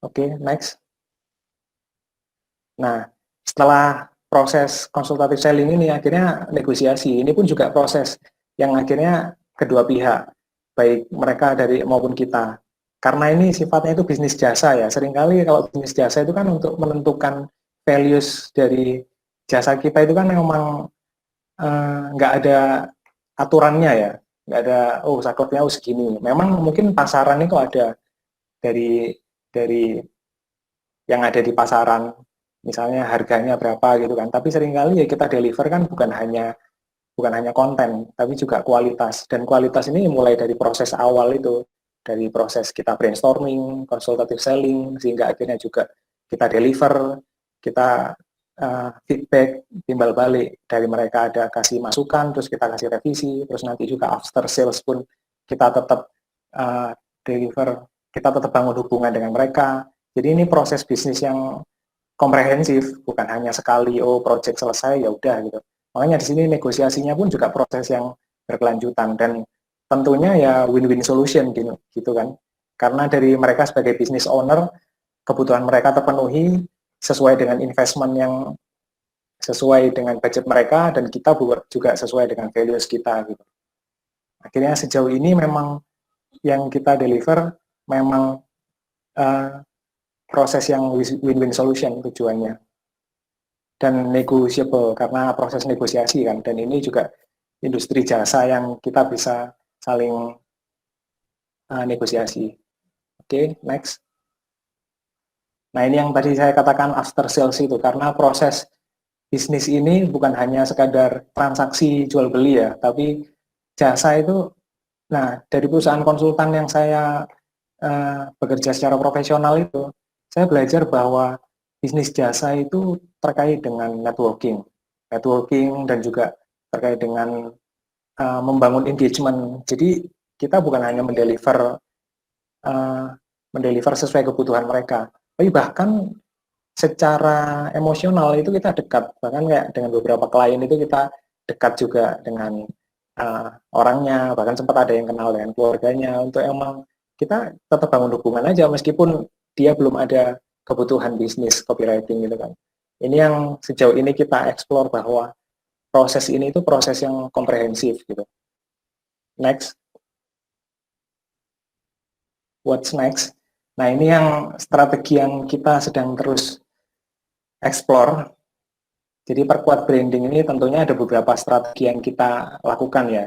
Oke, next. Nah, setelah proses konsultatif selling ini akhirnya negosiasi. Ini pun juga proses yang akhirnya kedua pihak, baik mereka dari maupun kita. Karena ini sifatnya itu bisnis jasa ya. Seringkali kalau bisnis jasa itu kan untuk menentukan values dari jasa kita itu kan memang nggak ada aturannya ya. Nggak ada, oh sakleknya segini. Memang mungkin pasaran itu ada dari dari yang ada di pasaran, misalnya harganya berapa gitu kan. Tapi seringkali ya kita deliver kan bukan hanya konten, tapi juga kualitas. Dan kualitas ini mulai dari proses awal itu, dari proses kita brainstorming, konsultative selling, sehingga akhirnya juga kita deliver, kita feedback, timbal balik dari mereka ada kasih masukan, terus kita kasih revisi, terus nanti juga after sales pun kita tetap deliver, kita tetap bangun hubungan dengan mereka. Jadi ini proses bisnis yang komprehensif, bukan hanya sekali oh project selesai ya udah gitu. Makanya di sini negosiasinya pun juga proses yang berkelanjutan dan tentunya ya win-win solution gitu kan. Karena dari mereka sebagai business owner, kebutuhan mereka terpenuhi sesuai dengan investment yang sesuai dengan budget mereka dan kita juga sesuai dengan values kita gitu. Akhirnya sejauh ini memang yang kita deliver memang uh, proses yang win-win solution tujuannya dan negotiable karena proses negosiasi kan, dan ini juga industri jasa yang kita bisa saling negosiasi. Oke, next. Nah ini yang tadi saya katakan after sales itu, karena proses bisnis ini bukan hanya sekadar transaksi jual beli ya, tapi jasa itu, nah dari perusahaan konsultan yang saya bekerja secara profesional itu, saya belajar bahwa bisnis jasa itu terkait dengan networking dan juga terkait dengan membangun engagement. Jadi kita bukan hanya uh, mendeliver sesuai kebutuhan mereka, tapi bahkan secara emosional itu kita dekat, bahkan kayak dengan beberapa klien itu kita dekat juga dengan orangnya, bahkan sempat ada yang kenal dengan keluarganya, untuk emang kita tetap bangun hubungan aja meskipun dia belum ada kebutuhan bisnis copywriting gitu kan. Ini yang sejauh ini kita explore bahwa proses ini itu proses yang komprehensif gitu. Next, what's next? Nah ini yang strategi yang kita sedang terus explore. Jadi perkuat branding ini tentunya ada beberapa strategi yang kita lakukan ya,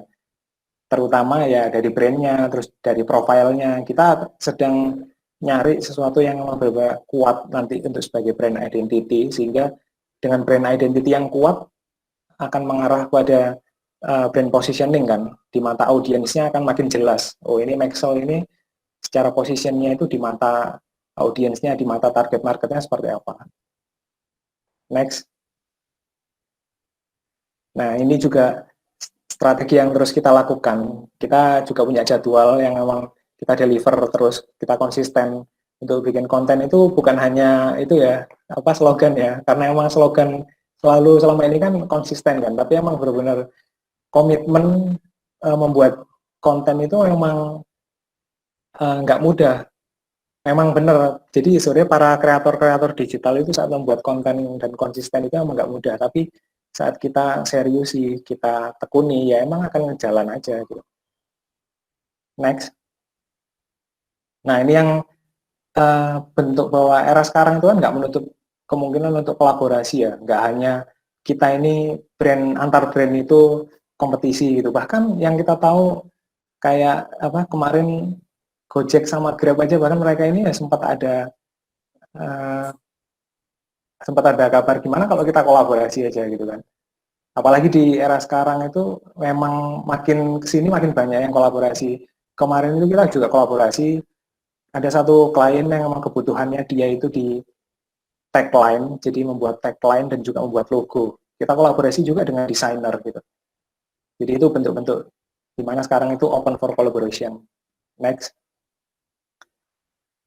terutama ya dari brandnya, terus dari profilnya. Kita sedang nyari sesuatu yang berbeda kuat nanti untuk sebagai brand identity, sehingga dengan brand identity yang kuat akan mengarah pada brand positioning kan, di mata audiensnya akan makin jelas. Oh ini Maxwell ini secara positionnya itu di mata audiensnya, di mata target marketnya seperti apa. Next. Nah, ini juga strategi yang terus kita lakukan. Kita juga punya jadwal yang memang kita deliver terus, kita konsisten untuk bikin konten. Itu bukan hanya itu ya, apa slogan ya, karena emang slogan selalu selama ini kan konsisten kan, tapi emang benar-benar komitmen membuat konten itu memang nggak mudah. Memang benar. Jadi sebenarnya para kreator-kreator digital itu saat membuat konten dan konsisten itu emang nggak mudah. Tapi saat kita seriusi, kita tekuni, ya emang akan jalan aja gitu. Next. Nah ini yang bentuk bahwa era sekarang itu kan nggak menutup kemungkinan untuk kolaborasi ya. Nggak hanya kita ini brand antar brand itu kompetisi gitu. Bahkan yang kita tahu kayak apa kemarin Gojek sama Grab aja, bahkan mereka ini ya uh, sempat ada kabar gimana kalau kita kolaborasi aja gitu kan. Apalagi di era sekarang itu memang makin kesini makin banyak yang kolaborasi. Kemarin itu kita juga kolaborasi, ada satu klien yang memang kebutuhannya dia itu di tagline, jadi membuat tagline dan juga membuat logo. Kita kolaborasi juga dengan desainer gitu. Jadi itu bentuk-bentuk dimana sekarang itu open for collaboration. Next.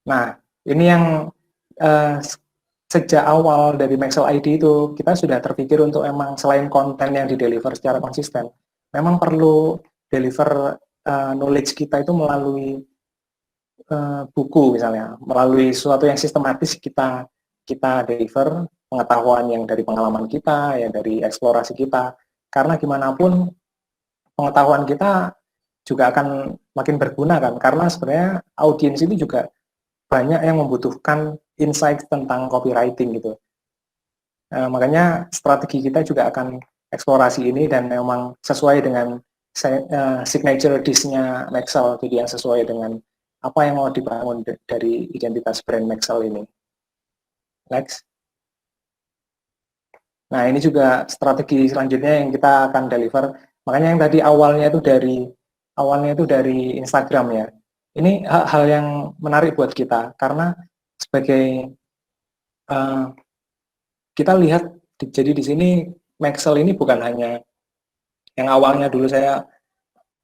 Nah, ini yang uh, sejak awal dari Maxwell ID itu kita sudah terpikir untuk emang selain konten yang di-deliver secara konsisten, memang perlu deliver knowledge kita itu melalui buku misalnya, melalui sesuatu yang sistematis kita deliver pengetahuan yang dari pengalaman kita, yang dari eksplorasi kita. Karena gimana pun pengetahuan kita juga akan makin berguna kan, karena sebenarnya audiens itu juga banyak yang membutuhkan insight tentang copywriting gitu. Makanya strategi kita juga akan eksplorasi ini dan memang sesuai dengan signature dish-nya Maxell, jadi yang sesuai dengan apa yang mau dibangun dari identitas brand Maxell ini. Next. Nah, ini juga strategi selanjutnya yang kita akan deliver. Makanya yang tadi awalnya itu dari Instagram ya. Ini hal yang menarik buat kita karena sebagai kita lihat jadi di sini Maxell ini bukan hanya yang awalnya dulu saya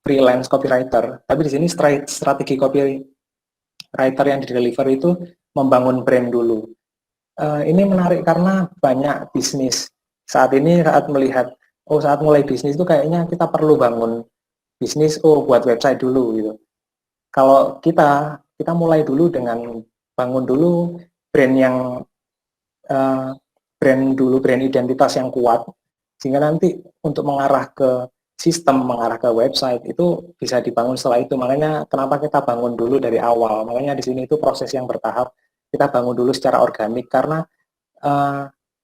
freelance copywriter, tapi di sini strategi copywriter yang di-deliver itu membangun brand dulu. Ini menarik karena banyak bisnis saat ini saat melihat saat mulai bisnis itu kayaknya kita perlu bangun bisnis, buat website dulu gitu. Kalau kita mulai dulu dengan bangun dulu brand yang brand identitas yang kuat, sehingga nanti untuk mengarah ke sistem, mengarah ke website itu bisa dibangun setelah itu. Makanya kenapa kita bangun dulu dari awal. Makanya di sini itu proses yang bertahap. Kita bangun dulu secara organik karena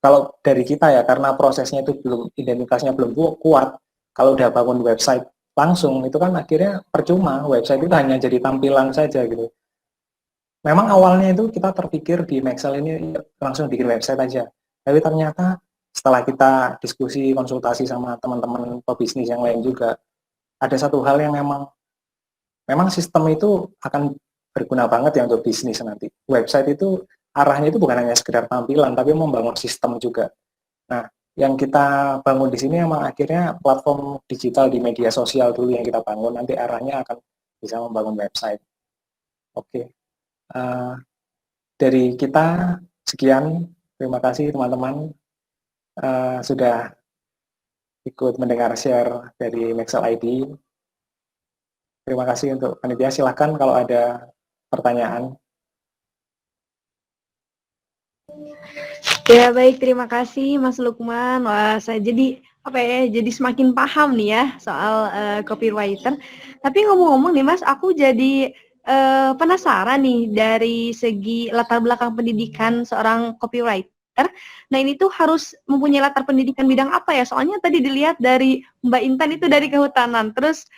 kalau dari kita ya, karena prosesnya itu identitasnya belum kuat. Kalau udah bangun website langsung itu kan akhirnya percuma, website itu hanya jadi tampilan saja gitu. Memang awalnya itu kita terpikir di Maxell ini langsung bikin website aja, tapi ternyata setelah kita diskusi, konsultasi sama teman-teman pebisnis yang lain juga, ada satu hal yang memang sistem itu akan berguna banget ya untuk bisnis nanti. Website itu arahnya itu bukan hanya sekedar tampilan, tapi membangun sistem juga. Nah, yang kita bangun di sini memang akhirnya platform digital di media sosial dulu yang kita bangun, nanti arahnya akan bisa membangun website. Oke. Dari kita sekian, terima kasih teman-teman sudah ikut mendengar share dari Maxell ID. Terima kasih untuk panitia, silahkan kalau ada pertanyaan. Ya baik, terima kasih Mas Lukman. Wah, saya jadi jadi semakin paham nih ya soal copywriter. Tapi ngomong-ngomong nih Mas, aku jadi penasaran nih dari segi latar belakang pendidikan seorang copywriter. Nah ini tuh harus mempunyai latar pendidikan bidang apa ya? Soalnya tadi dilihat dari Mbak Intan itu dari kehutanan, terus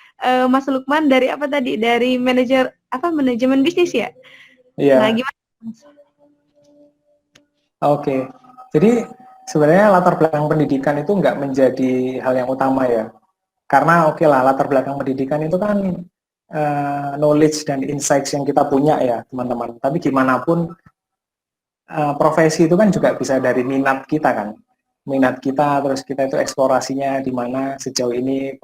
Mas Lukman dari apa tadi? Dari manajemen bisnis ya? Iya. Nah gimana? Oke, jadi sebenarnya latar belakang pendidikan itu nggak menjadi hal yang utama ya. Karena oke lah, latar belakang pendidikan itu kan knowledge dan insights yang kita punya ya teman-teman. Tapi gimana pun profesi itu kan juga bisa dari minat kita kan. Minat kita, terus kita itu eksplorasinya di mana sejauh ini.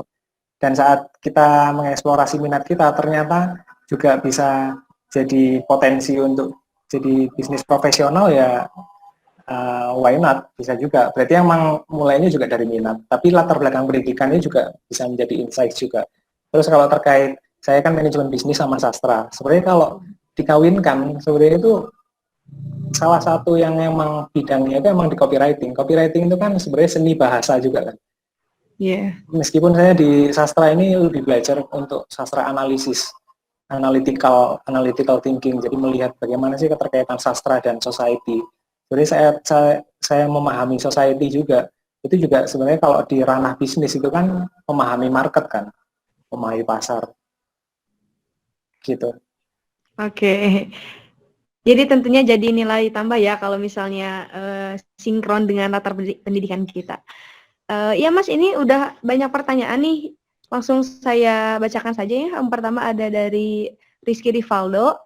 Dan saat kita mengeksplorasi minat kita, ternyata juga bisa jadi potensi untuk jadi bisnis profesional ya, why not, bisa juga. Berarti emang mulainya juga dari minat. Tapi latar belakang pendidikannya juga bisa menjadi insight juga. Terus kalau terkait, saya kan manajemen bisnis sama sastra. Sebenarnya kalau dikawinkan, sebenarnya itu salah satu yang emang bidangnya itu emang di copywriting. Copywriting itu kan sebenarnya seni bahasa juga kan. Iya. Yeah. Meskipun saya di sastra ini lebih belajar untuk sastra analisis, analytical thinking. Jadi melihat bagaimana sih keterkaitan sastra dan society. Jadi saya memahami society juga. Itu juga sebenarnya kalau di ranah bisnis itu kan memahami market kan, memahami pasar. Gitu. Oke. Jadi tentunya jadi nilai tambah ya kalau misalnya sinkron dengan latar pendidikan kita. Ya Mas, ini udah banyak pertanyaan nih. Langsung saya bacakan saja ya. Yang pertama ada dari Rizky Rivaldo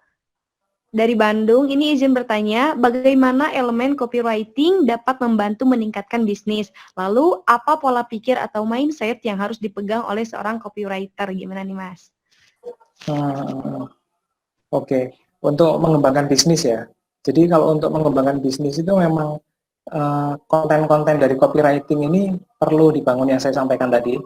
dari Bandung. Ini izin bertanya, bagaimana elemen copywriting dapat membantu meningkatkan bisnis? Lalu apa pola pikir atau mindset yang harus dipegang oleh seorang copywriter? Gimana nih Mas? Oke. Untuk mengembangkan bisnis ya. Jadi kalau untuk mengembangkan bisnis itu memang konten-konten dari copywriting ini perlu dibangun, yang saya sampaikan tadi,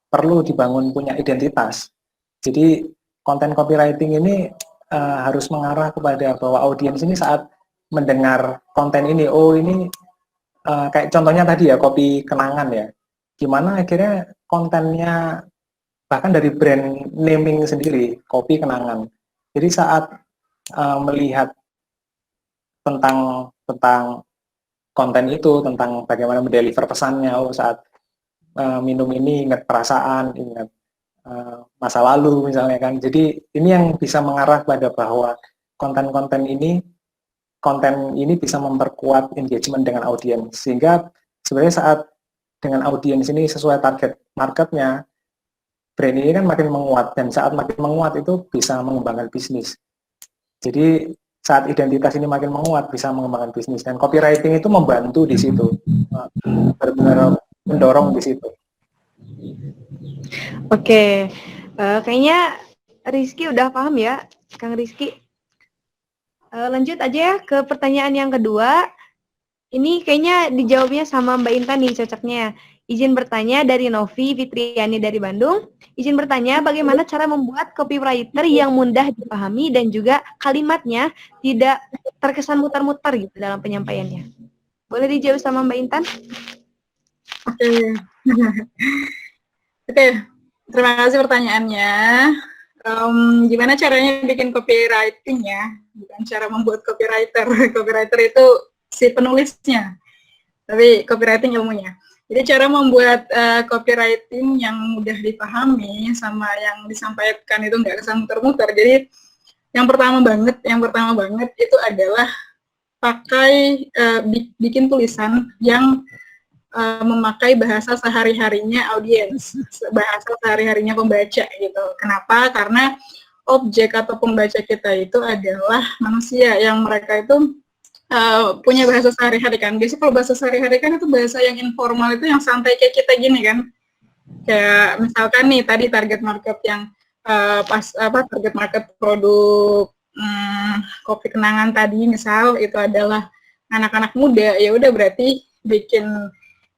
perlu dibangun punya identitas. Jadi konten copywriting ini harus mengarah kepada bahwa audiens ini saat mendengar konten ini, oh ini kayak contohnya tadi ya, kopi kenangan ya, gimana akhirnya kontennya bahkan dari brand naming sendiri, kopi kenangan. Jadi saat melihat tentang konten itu, tentang bagaimana mendeliver pesannya, oh saat minum ini ingat perasaan, ingat masa lalu misalnya kan. Jadi ini yang bisa mengarah pada bahwa konten-konten ini bisa memperkuat engagement dengan audiens, sehingga sebenarnya saat dengan audiens ini sesuai target marketnya, brand ini kan makin menguat, dan saat makin menguat itu bisa mengembangkan bisnis. Jadi saat identitas ini makin menguat bisa mengembangkan bisnis, dan copywriting itu membantu di situ, benar-benar mendorong di situ. Oke, kayaknya Rizky udah paham ya, Kang Rizky. Lanjut aja ya ke pertanyaan yang kedua. Ini kayaknya dijawabnya sama Mbak Intan nih cocoknya. Izin bertanya dari Novi Fitriani dari Bandung. Izin bertanya bagaimana cara membuat copywriter yang mudah dipahami dan juga kalimatnya tidak terkesan mutar-mutar gitu dalam penyampaiannya. Boleh dijawab sama Mbak Intan? Oke. Oke, terima kasih pertanyaannya. Gimana caranya bikin copywriting ya? Bukan cara membuat copywriter. Copywriter itu si penulisnya, tapi copywriting ilmunya. Jadi cara membuat copywriting yang mudah dipahami sama yang disampaikan itu nggak kesan muter-muter. Jadi yang pertama banget itu adalah pakai bikin tulisan yang memakai bahasa sehari-harinya audiens, bahasa sehari-harinya pembaca gitu. Kenapa? Karena objek atau pembaca kita itu adalah manusia yang mereka itu punya bahasa sehari-hari kan. Biasanya kalau bahasa sehari-hari kan itu bahasa yang informal, itu yang santai kayak kita gini kan. Kayak misalkan nih tadi target market yang target market produk kopi kenangan tadi misal itu adalah anak-anak muda, ya udah berarti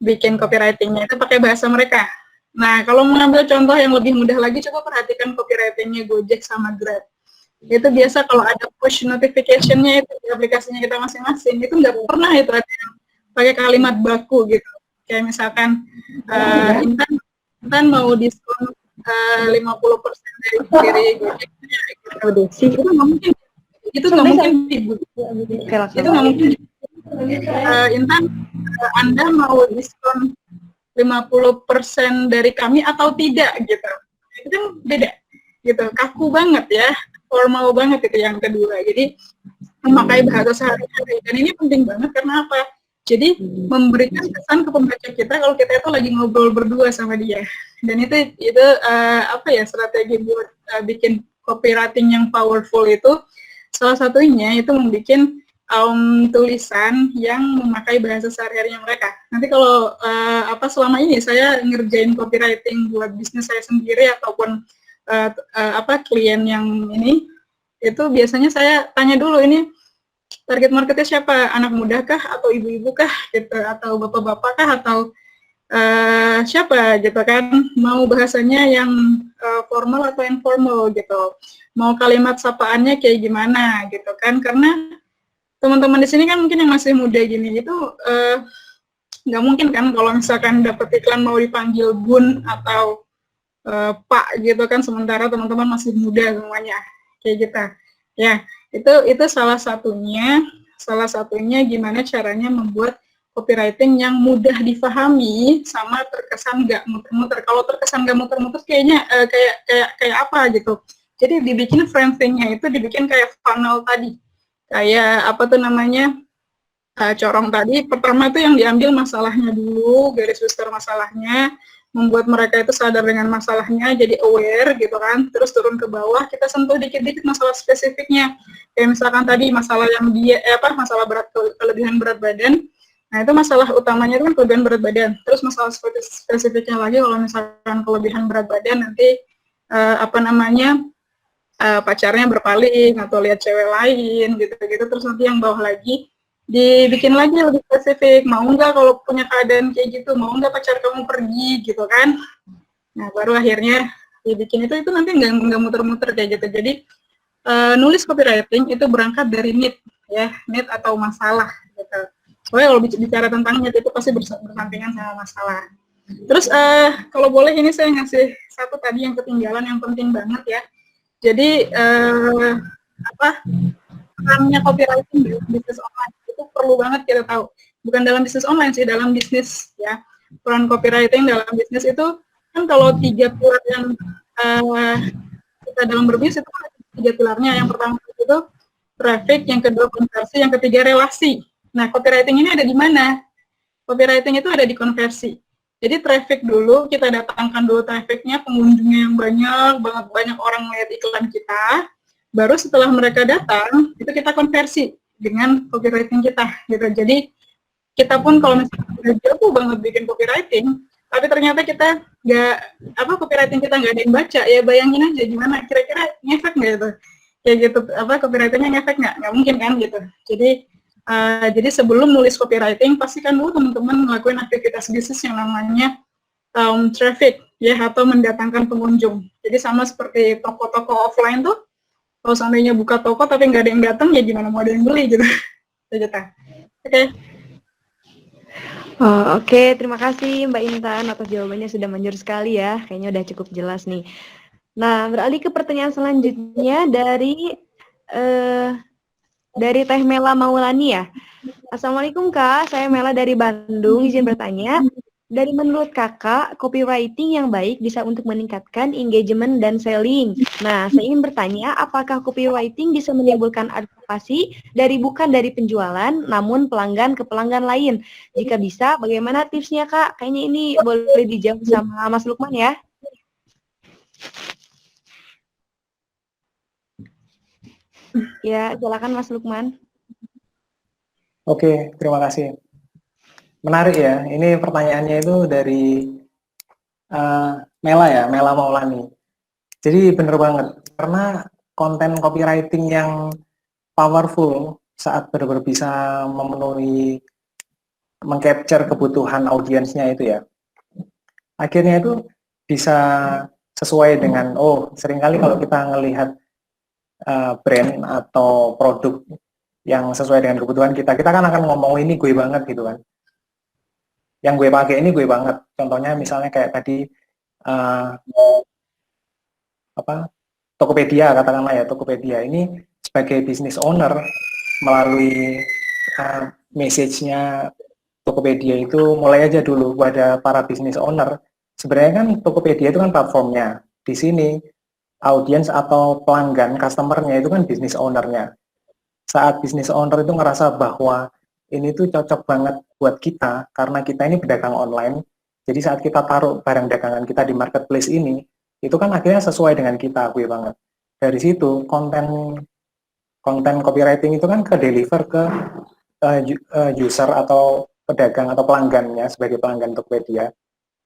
bikin copywriting-nya itu pakai bahasa mereka. Nah, kalau mengambil contoh yang lebih mudah lagi, coba perhatikan copywriting-nya Gojek sama Grab. Itu biasa kalau ada push notification-nya itu di aplikasinya kita masing-masing, itu nggak pernah itu ada yang pakai kalimat baku gitu. Kayak misalkan, Intan mau diskon 50% dari Gojek. Itu nggak mungkin. Itu nggak mungkin. Itu nggak mungkin. Intan, Anda mau diskon 50% dari kami atau tidak gitu. Itu kan beda gitu, kaku banget ya, formal banget itu yang kedua. Jadi memakai bahasa sehari-hari, dan ini penting banget karena apa? Jadi memberikan kesan ke pembaca kita kalau kita itu lagi ngobrol berdua sama dia. Dan itu strategi buat bikin copywriting yang powerful itu salah satunya itu membuat tulisan yang memakai bahasa sehari-harinya mereka. Nanti kalau selama ini saya ngerjain copywriting buat bisnis saya sendiri ataupun klien yang ini, itu biasanya saya tanya dulu ini target marketnya siapa, anak muda kah atau ibu-ibu kah gitu, atau bapak-bapak kah atau siapa gitu kan, mau bahasanya yang formal atau informal gitu, mau kalimat sapaannya kayak gimana gitu kan, karena teman-teman di sini kan mungkin yang masih muda gini itu nggak mungkin kan kalau misalkan dapat iklan mau dipanggil bun atau pak gitu kan, sementara teman-teman masih muda semuanya kayak gitu ya. Itu salah satunya gimana caranya membuat copywriting yang mudah difahami sama terkesan nggak muter-muter. Kalau terkesan nggak muter-muter kayaknya kayak apa gitu. Jadi dibikin framing-nya itu dibikin kayak funnel tadi. Kayak corong tadi, pertama itu yang diambil masalahnya dulu, garis besar masalahnya, membuat mereka itu sadar dengan masalahnya, jadi aware gitu kan, terus turun ke bawah, kita sentuh dikit-dikit masalah spesifiknya, kayak misalkan tadi masalah yang masalah kelebihan berat badan, nah itu masalah utamanya itu kan kelebihan berat badan, terus masalah spesifiknya lagi kalau misalkan kelebihan berat badan nanti pacarnya berpaling atau lihat cewek lain gitu-gitu, terus nanti yang bawah lagi dibikin lagi lebih spesifik, mau nggak kalau punya keadaan kayak gitu, mau nggak pacar kamu pergi gitu kan. Nah baru akhirnya dibikin itu nanti nggak muter-muter kayak gitu. Jadi nulis copywriting itu berangkat dari need, ya, need atau masalah gitu. Soalnya kalau bicara tentang need itu pasti bersampingan sama masalah. Terus kalau boleh ini saya ngasih satu tadi yang ketinggalan yang penting banget ya. Jadi perannya copywriting dalam bisnis online itu perlu banget kita tahu. Bukan dalam bisnis online sih, dalam bisnis ya. Peran copywriting dalam bisnis itu kan kalau 3 pilar yang kita dalam berbisnis itu ada 3 pilarnya. Yang pertama itu traffic, yang kedua konversi, yang ketiga relasi. Nah, copywriting ini ada di mana? Copywriting itu ada di konversi. Jadi traffic dulu, kita datangkan dulu trafficnya, pengunjungnya yang banyak orang melihat iklan kita. Baru setelah mereka datang, itu kita konversi dengan copywriting kita, gitu. Jadi kita pun kalau misalnya jago banget bikin copywriting, tapi ternyata kita copywriting kita nggak ada yang baca, ya bayangin aja gimana, kira-kira ngefek nggak itu? Kayak gitu, copywritingnya ngefek nggak mungkin kan gitu. Jadi sebelum nulis copywriting, pastikan dulu teman-teman ngelakuin aktivitas bisnis yang namanya traffic, ya, atau mendatangkan pengunjung. Jadi sama seperti toko-toko offline tuh, kalau seandainya buka toko tapi nggak ada yang datang, ya gimana mau ada yang beli gitu. Oke. Oke, terima kasih Mbak Intan atas jawabannya, sudah manjur sekali ya. Kayaknya udah cukup jelas nih. Nah, beralih ke pertanyaan selanjutnya dari Teh Mela Maulani ya. Assalamualaikum Kak, saya Mela dari Bandung, izin bertanya. Dari menurut Kakak, copywriting yang baik bisa untuk meningkatkan engagement dan selling. Nah, saya ingin bertanya, apakah copywriting bisa menimbulkan advokasi bukan dari penjualan, namun pelanggan ke pelanggan lain? Jika bisa, bagaimana tipsnya Kak? Kayaknya ini boleh dijawab sama Mas Lukman ya. Ya, silakan Mas Lukman. Oke, terima kasih. Menarik ya, ini pertanyaannya itu dari Mela ya, Mela Maulani. Jadi bener banget, karena konten copywriting yang powerful saat benar-benar bisa memenuhi, mengcapture kebutuhan audiensnya itu ya, akhirnya itu bisa sesuai dengan, seringkali kalau kita ngelihat brand atau produk yang sesuai dengan kebutuhan kita kan akan ngomong ini gue banget gitu kan. Yang gue pakai ini gue banget. Contohnya misalnya kayak tadi Tokopedia, katakanlah ya, Tokopedia ini sebagai business owner melalui message-nya Tokopedia itu mulai aja dulu pada para business owner. Sebenarnya kan Tokopedia itu kan platformnya. Di sini audiens atau pelanggan, customer-nya itu kan business owner-nya. Saat business owner itu ngerasa bahwa ini tuh cocok banget buat kita karena kita ini pedagang online. Jadi saat kita taruh barang dagangan kita di marketplace ini, itu kan akhirnya sesuai dengan kita, gue banget. Dari situ konten copywriting itu kan ke deliver ke user atau pedagang atau pelanggannya sebagai pelanggan Tokopedia.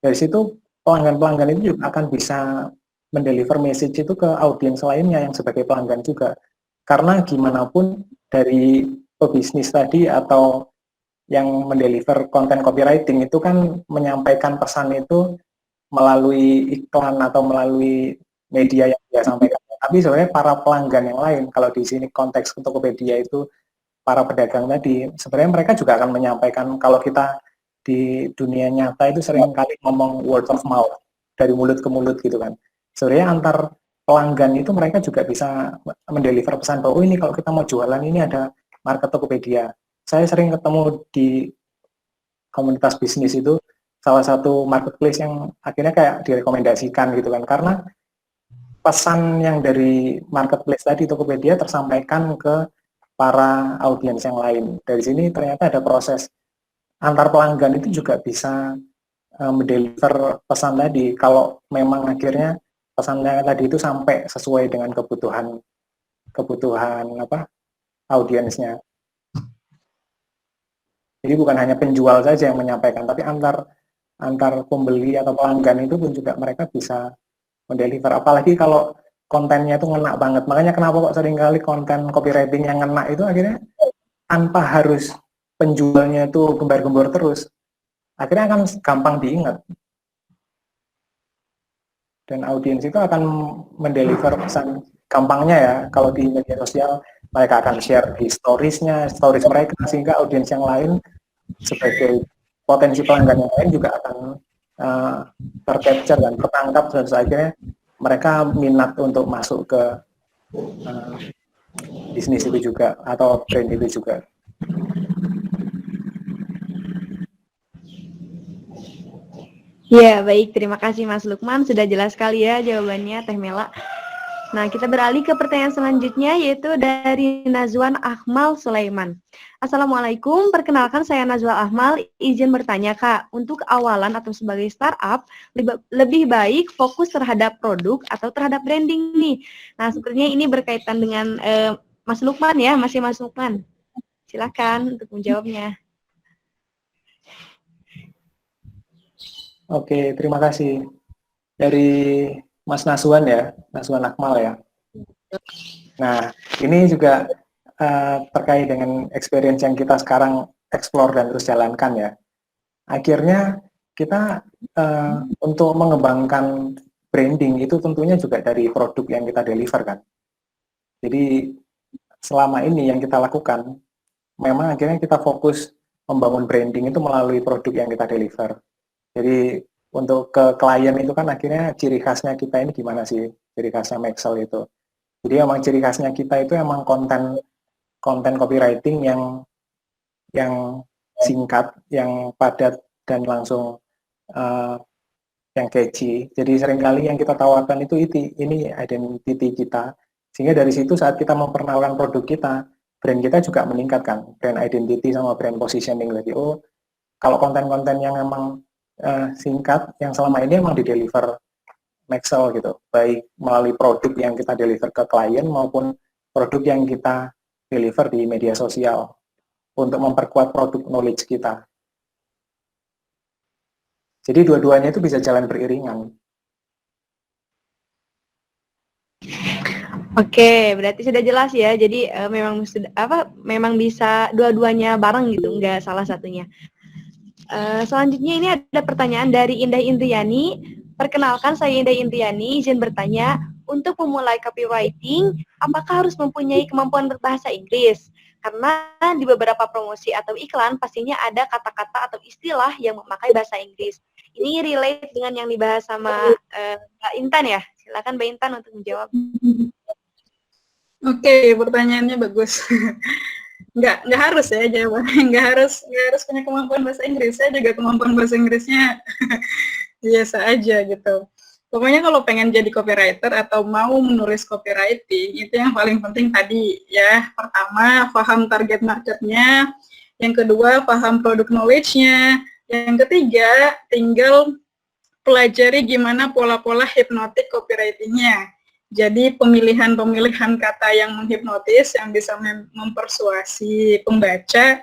Dari situ pelanggan-pelanggan itu juga akan bisa mendeliver message itu ke audiens lainnya yang sebagai pelanggan juga. Karena gimana pun dari pebisnis tadi atau yang mendeliver konten copywriting itu kan menyampaikan pesan itu melalui iklan atau melalui media yang dia sampaikan. Tapi sebenarnya para pelanggan yang lain, kalau di sini konteks Tokopedia itu para pedagang tadi, sebenarnya mereka juga akan menyampaikan, kalau kita di dunia nyata itu sering kali ngomong word of mouth, dari mulut ke mulut gitu kan. Sebenarnya antar pelanggan itu mereka juga bisa mendeliver pesan bahwa ini kalau kita mau jualan ini ada market Tokopedia. Saya sering ketemu di komunitas bisnis itu salah satu marketplace yang akhirnya kayak direkomendasikan gitu kan, karena pesan yang dari marketplace tadi Tokopedia tersampaikan ke para audiens yang lain. Dari sini ternyata ada proses antar pelanggan itu juga bisa mendeliver pesan tadi, kalau memang akhirnya pesannya tadi itu sampai sesuai dengan kebutuhan audiensnya. Jadi bukan hanya penjual saja yang menyampaikan, tapi antar pembeli atau pelanggan itu pun juga mereka bisa mendeliver. Apalagi kalau kontennya itu ngena banget. Makanya kenapa kok seringkali konten copywriting yang ngena itu akhirnya tanpa harus penjualnya itu gembar-gembor terus, akhirnya akan gampang diingat. Dan audiens itu akan mendeliver pesan gampangnya ya, kalau di media sosial mereka akan share di stories-nya, stories mereka, sehingga audiens yang lain sebagai potensi pelanggan yang lain juga akan tercapture dan tertangkap, dan akhirnya mereka minat untuk masuk ke bisnis itu juga atau brand itu juga. Ya, baik. Terima kasih Mas Lukman. Sudah jelas sekali ya jawabannya, Teh Mela. Nah, kita beralih ke pertanyaan selanjutnya, yaitu dari Nazwan Ahmal Sulaiman. Assalamualaikum, perkenalkan saya Nazwa Ahmal. Izin bertanya, Kak, untuk awalan atau sebagai startup, lebih baik fokus terhadap produk atau terhadap branding nih? Nah, sepertinya ini berkaitan dengan Mas Lukman ya, masih Mas Lukman. Silakan untuk menjawabnya. Oke, terima kasih. Dari Mas Naswan ya, Naswan Akmal ya. Nah, ini juga terkait dengan experience yang kita sekarang explore dan terus jalankan ya. Akhirnya kita untuk mengembangkan branding itu tentunya juga dari produk yang kita deliver kan. Jadi selama ini yang kita lakukan, memang akhirnya kita fokus membangun branding itu melalui produk yang kita deliver. Jadi untuk ke klien itu kan akhirnya ciri khasnya kita ini gimana sih, ciri khasnya Maxell itu. Jadi emang ciri khasnya kita itu emang konten copywriting yang singkat, yang padat dan langsung yang catchy. Jadi seringkali yang kita tawarkan itu ini identity kita. Sehingga dari situ saat kita memperkenalkan produk kita, brand kita juga meningkatkan brand identity sama brand positioning. Jadi kalau konten-konten yang emang singkat yang selama ini emang di-deliver Maxell gitu, baik melalui produk yang kita deliver ke klien maupun produk yang kita deliver di media sosial untuk memperkuat produk knowledge kita. Jadi dua-duanya itu bisa jalan beriringan. Oke, berarti sudah jelas ya. Jadi memang bisa dua-duanya bareng gitu, nggak salah satunya. Selanjutnya ini ada pertanyaan dari Indah Indriani. Perkenalkan, saya Indah Indriani, izin bertanya, untuk memulai copywriting, apakah harus mempunyai kemampuan berbahasa Inggris? Karena di beberapa promosi atau iklan pastinya ada kata-kata atau istilah yang memakai bahasa Inggris. Ini relate dengan yang dibahas sama Mbak Intan ya. Silakan Mbak Intan untuk menjawab. Oke, pertanyaannya bagus. Nggak harus ya jawabannya, nggak harus punya kemampuan bahasa Inggris. Saya juga kemampuan bahasa Inggrisnya biasa aja gitu. Pokoknya kalau pengen jadi copywriter atau mau menulis copywriting, itu yang paling penting tadi ya. Pertama, paham target marketnya. Yang kedua, paham product knowledge-nya. Yang ketiga, tinggal pelajari gimana pola-pola hipnotik copywriting-nya. Jadi pemilihan kata yang menghipnotis, yang bisa mempersuasi pembaca,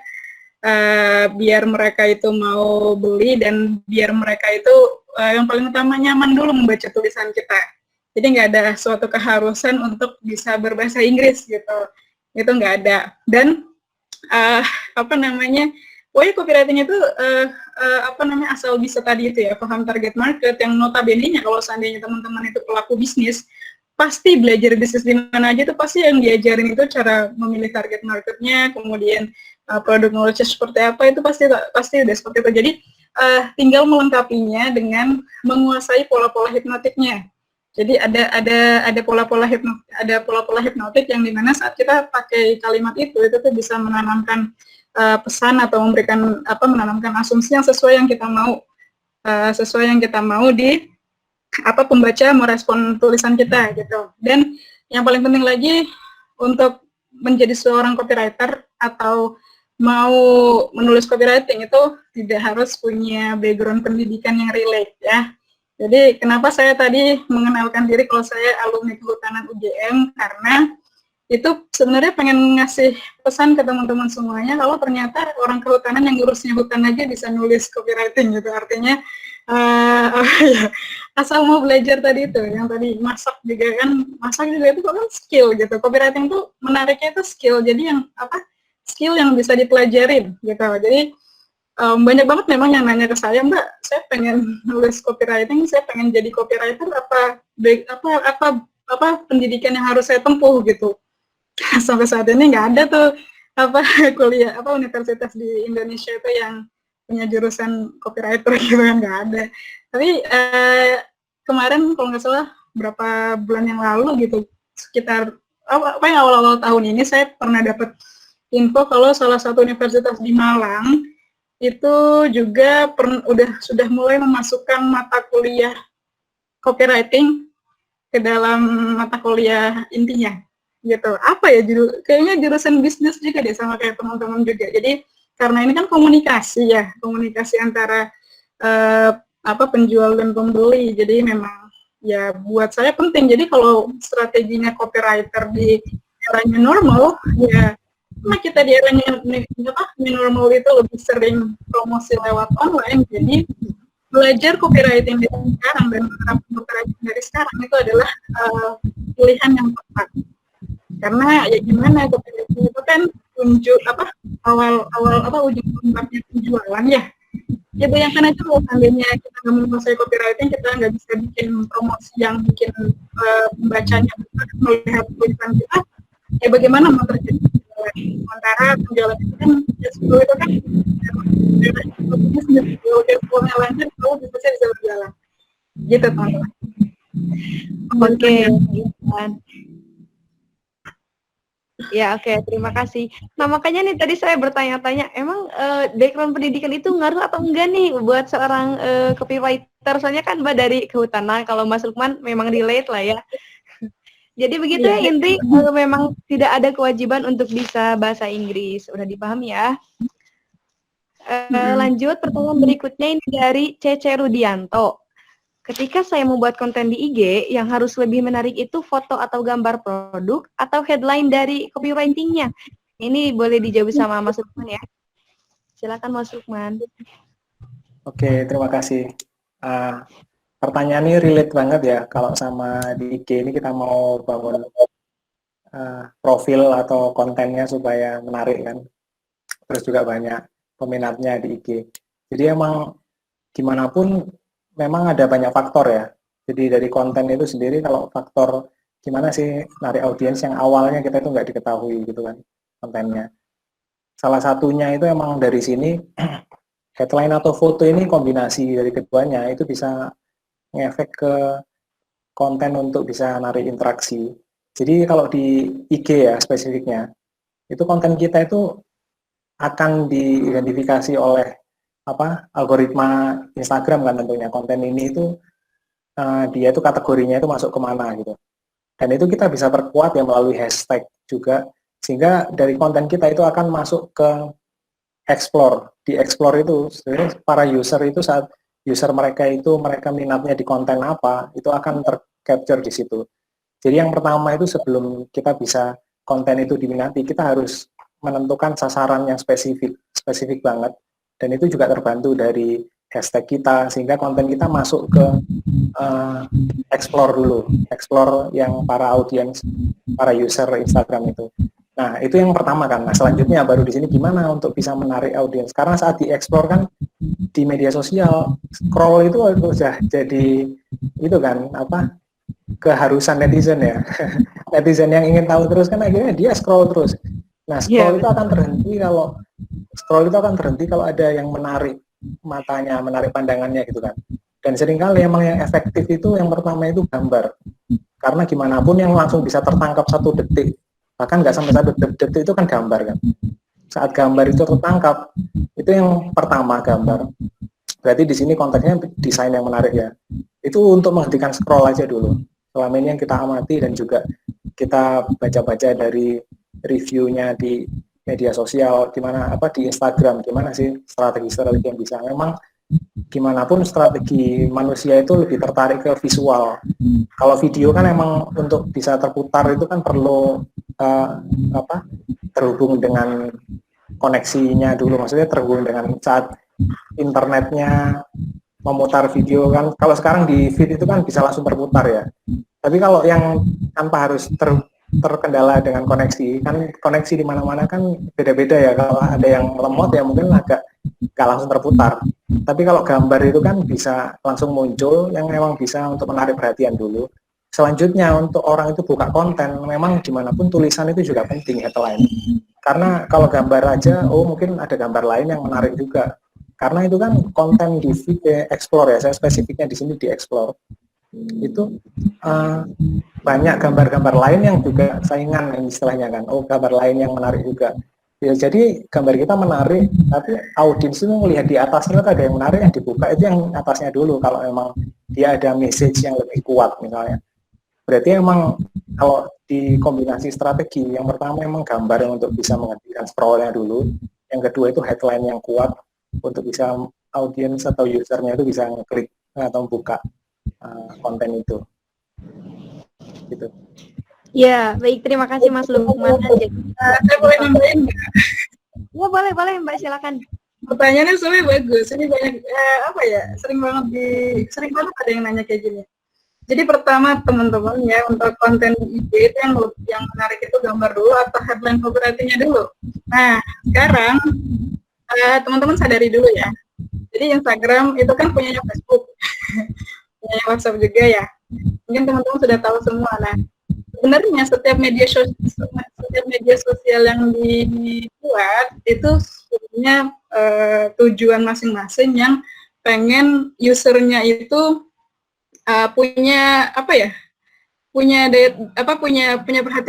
biar mereka itu mau beli, dan biar mereka itu yang paling utama nyaman dulu membaca tulisan kita. Jadi nggak ada suatu keharusan untuk bisa berbahasa Inggris gitu, itu nggak ada. Dan pokoknya copywriting itu asal bisa tadi itu ya, paham target market, yang notabene-nya kalau seandainya teman-teman itu pelaku bisnis, pasti belajar bisnis di mana aja tuh pasti yang diajarin itu cara memilih target marketnya, kemudian produk knowledge seperti apa, itu pasti udah seperti itu. Jadi tinggal melengkapinya dengan menguasai pola-pola hipnotiknya. Jadi ada pola-pola hipnotik yang dimana saat kita pakai kalimat itu tuh bisa menanamkan pesan atau menanamkan asumsi yang sesuai yang kita mau di pembaca merespon tulisan kita gitu. Dan yang paling penting lagi, untuk menjadi seorang copywriter atau mau menulis copywriting itu tidak harus punya background pendidikan yang relate ya. Jadi kenapa saya tadi mengenalkan diri kalau saya alumni kehutanan UGM, karena itu sebenarnya pengen ngasih pesan ke teman-teman semuanya kalau ternyata orang kehutanan yang ngurusnya hutan aja bisa nulis copywriting gitu. Artinya asal mau belajar tadi itu, yang tadi masak juga itu kan skill gitu. Copywriting tuh menariknya itu skill, jadi skill yang bisa dipelajarin gitu. Jadi banyak banget memang yang nanya ke saya, Mbak, saya pengen nulis copywriting, saya pengen jadi copywriter, apa pendidikan yang harus saya tempuh gitu. Sampai saat ini nggak ada tuh kuliah universitas di Indonesia itu yang punya jurusan copywriter gitu kan, nggak ada. Tapi kemarin kalau nggak salah berapa bulan yang lalu gitu, sekitar yang awal-awal tahun ini saya pernah dapat info kalau salah satu universitas di Malang itu juga sudah mulai memasukkan mata kuliah copywriting ke dalam mata kuliah intinya gitu. Apa ya kayaknya jurusan bisnis juga deh, sama kayak teman-teman juga. Jadi karena ini kan komunikasi antara penjual dan pembeli. Jadi memang ya buat saya penting. Jadi kalau strateginya copywriter di eranya normal, ya kita di eranya normal itu lebih sering promosi lewat online. Jadi belajar copywriting dari sekarang dan menerapkan copywriting dari sekarang itu adalah pilihan yang tepat. Karena ya gimana, copywriting itu kan awal ujung tombaknya penjualan ya. Ya bayangkan aja kalau seandainya kita nggak menguasai copywriting, kita nggak bisa bikin promosi yang bikin pembacanya melihat tulisan kita, ya bagaimana mau terjadi penjualan? Sementara penjualan itu kan itu kan udah uangnya lancar, kalau bisa berjalan. Gitu teman-teman. Oke. Ya, oke, terima kasih. Nah, makanya nih tadi saya bertanya-tanya, emang background pendidikan itu ngaruh atau enggak nih buat seorang copywriter? Soalnya kan Mbak dari kehutanan, kalau Mas Lukman memang relate lah ya. Jadi begitu ya, Indri, memang tidak ada kewajiban untuk bisa bahasa Inggris. Udah dipahami ya? Lanjut, pertanyaan berikutnya ini dari Cece Rudianto. Ketika saya membuat konten di IG, yang harus lebih menarik itu foto atau gambar produk atau headline dari copywriting-nya. Ini boleh dijawab sama Mas Lukman ya. Silakan Mas Lukman. Oke, terima kasih. Pertanyaan ini relate banget ya, kalau sama di IG ini kita mau bangun profil atau kontennya supaya menarik kan. Terus juga banyak peminatnya di IG. Jadi emang gimana pun memang ada banyak faktor ya. Jadi dari konten itu sendiri, kalau faktor gimana sih narik audiens yang awalnya kita itu nggak diketahui gitu kan kontennya. Salah satunya itu emang dari sini headline atau foto ini kombinasi dari keduanya itu bisa ngefek ke konten untuk bisa narik interaksi. Jadi kalau di IG ya spesifiknya, itu konten kita itu akan diidentifikasi oleh algoritma Instagram kan tentunya. Konten ini itu dia itu kategorinya itu masuk kemana gitu. Dan itu kita bisa perkuat ya melalui hashtag juga, sehingga dari konten kita itu akan masuk ke explore. Di explore itu sebenarnya para user itu saat user mereka minatnya di konten apa, itu akan tercapture di situ. Jadi yang pertama itu sebelum kita bisa konten itu diminati, kita harus menentukan sasaran yang spesifik banget. Dan itu juga terbantu dari hashtag kita, sehingga konten kita masuk ke explore dulu, explore yang para audiens, para user Instagram itu. Nah, itu yang pertama kan. Nah, selanjutnya baru di sini gimana untuk bisa menarik audiens. Karena saat di explore kan di media sosial, scroll itu udah jadi itu kan keharusan netizen ya. Netizen yang ingin tahu terus kan akhirnya dia scroll terus. Nah, scroll itu akan terhenti kalau ada yang menarik matanya, menarik pandangannya gitu kan. Dan seringkali emang yang efektif itu yang pertama itu gambar. Karena gimana pun yang langsung bisa tertangkap 1 detik, bahkan nggak sampai 1 detik itu kan gambar kan. Saat gambar itu tertangkap, itu yang pertama gambar. Berarti di sini konteksnya desain yang menarik ya. Itu untuk menghentikan scroll aja dulu. Selama ini yang kita amati dan juga kita baca-baca dari reviewnya di media sosial, gimana di Instagram, gimana sih strategi-strategi yang bisa. Memang gimana pun strategi manusia itu lebih tertarik ke visual. Kalau video kan emang untuk bisa terputar itu kan perlu terhubung dengan koneksinya dulu, maksudnya terhubung dengan saat internetnya memutar video kan. Kalau sekarang di feed itu kan bisa langsung terputar ya. Tapi kalau yang tanpa harus terkendala dengan koneksi, kan koneksi di mana-mana kan beda-beda ya. Kalau ada yang lemot ya mungkin agak nggak langsung terputar. Tapi kalau gambar itu kan bisa langsung muncul, yang memang bisa untuk menarik perhatian dulu. Selanjutnya untuk orang itu buka konten, memang dimanapun tulisan itu juga penting headline. Karena kalau gambar aja, mungkin ada gambar lain yang menarik juga. Karena itu kan konten di explore ya, saya spesifiknya di sini di explore. Itu banyak gambar-gambar lain yang juga saingan istilahnya kan. Gambar lain yang menarik juga. Ya, jadi gambar kita menarik, tapi audiens itu melihat di atasnya ada yang menarik, yang dibuka itu yang atasnya dulu. Kalau memang dia ada message yang lebih kuat misalnya. Berarti emang kalau di kombinasi strategi, yang pertama memang gambar yang untuk bisa menghentikan scrollnya dulu, yang kedua itu headline yang kuat untuk bisa audiens atau usernya itu bisa ngeklik atau buka konten itu. Gitu. Ya, baik, terima kasih Mas Lukman. Saya boleh nambahin nggak? Ya, boleh Mbak, silakan. Pertanyaannya sebenarnya bagus. Ini banyak sering banget ada yang nanya kayak gini. Jadi pertama teman-teman ya, untuk konten IG itu yang menarik itu gambar dulu atau headline copywriting-nya dulu. Nah, sekarang teman-teman sadari dulu ya. Jadi Instagram itu kan punyanya Facebook, punyanya WhatsApp juga ya. Mungkin teman-teman sudah tahu semua. Nah, sebenarnya setiap media sosial yang dibuat itu sebenarnya tujuan masing-masing yang pengen usernya itu punya perhatian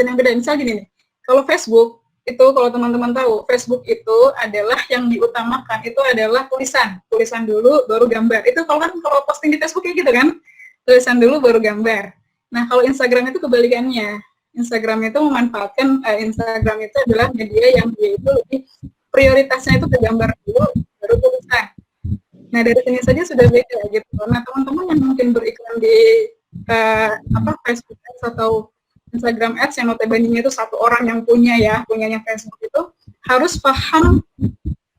yang gede. Misal gini nih, kalau Facebook itu, kalau teman-teman tahu, Facebook itu adalah yang diutamakan itu adalah tulisan dulu baru gambar. Itu kalau posting di Facebook kayak gitu kan, tulisan dulu baru gambar. Nah, kalau Instagram itu kebalikannya. Instagram itu memanfaatkan Instagram itu adalah media yang dia itu lebih prioritasnya itu ke gambar dulu baru tulisan. Nah, dari sini saja sudah beda gitu. Nah, teman-teman yang mungkin beriklan di Facebook Ads atau Instagram Ads yang notabene itu satu orang yang punyanya Facebook itu harus paham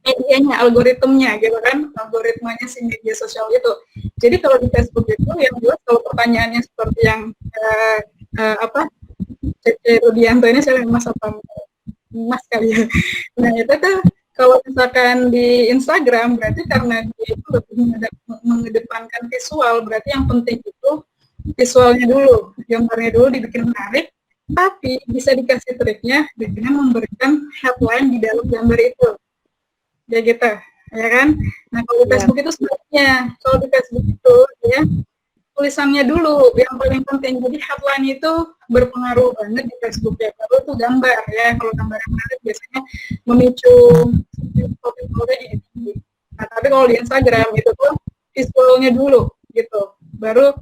medianya, algoritmanya gitu kan, algoritmanya si media sosial itu. Jadi kalau di Facebook itu yang jelas kalau pertanyaannya seperti yang Cece Rudianto ini saya Mas kali ya. Nah, itu tuh kalau misalkan di Instagram berarti karena dia itu lebih mengedepankan visual, berarti yang penting itu visualnya dulu, gambarnya dulu dibikin menarik, tapi bisa dikasih triknya dengan memberikan headline di dalam gambar itu. Ya gitu, ya kan? Nah, kalau di Facebook itu sebaliknya, kalau di Facebook itu ya tulisannya dulu yang paling penting. Jadi headline itu berpengaruh banget di Facebook ya. Baru itu gambar ya. Kalau gambar yang menarik biasanya memicu topik-topik ini. Nah, tapi kalau di Instagram itu tuh visualnya dulu gitu. Baru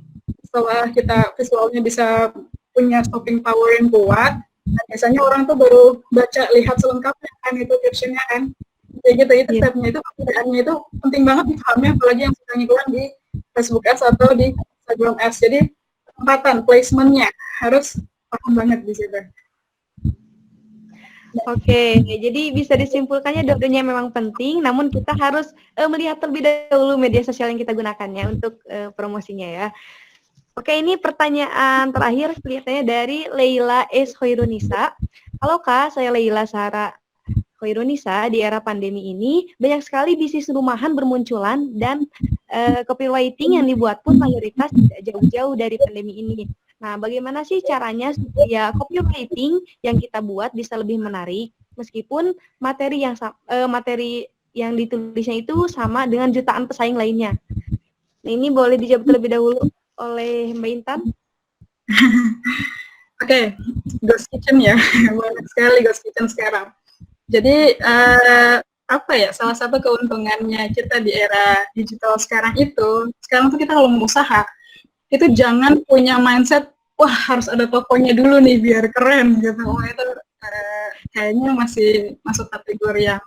setelah kita visualnya bisa punya stopping power yang kuat, nah biasanya orang tuh baru lihat selengkapnya kan itu captionnya kan. Kayak gitu, itu stepnya itu, perbedaannya itu penting banget dipahami, apalagi yang sedang iklan di Facebook Ads atau di Instagram Ads. Jadi tempatan, placement-nya harus paham banget di situ. Oke, jadi bisa disimpulkannya dua-duanya memang penting, namun kita harus melihat terlebih dahulu media sosial yang kita gunakannya untuk promosinya ya. Oke, ini pertanyaan terakhir kelihatannya dari Leila S. Hoirunisa. Halo Kak, saya Leila Sarah Hoirunisa. Di era pandemi ini, banyak sekali bisnis rumahan bermunculan dan copywriting yang dibuat pun mayoritas tidak jauh-jauh dari pandemi ini. Nah, bagaimana sih caranya supaya copywriting yang kita buat bisa lebih menarik, meskipun materi yang ditulisnya itu sama dengan jutaan pesaing lainnya? Nah, ini boleh dijawab terlebih dahulu oleh Mbak Intan. Oke, Ghost Kitchen ya, banyak sekali Ghost Kitchen sekarang. Jadi salah satu keuntungannya kita di era digital sekarang tuh kita kalau mau usaha itu jangan punya mindset wah harus ada tokonya dulu nih biar keren gitu. Wah itu kayaknya masih masuk kategori yang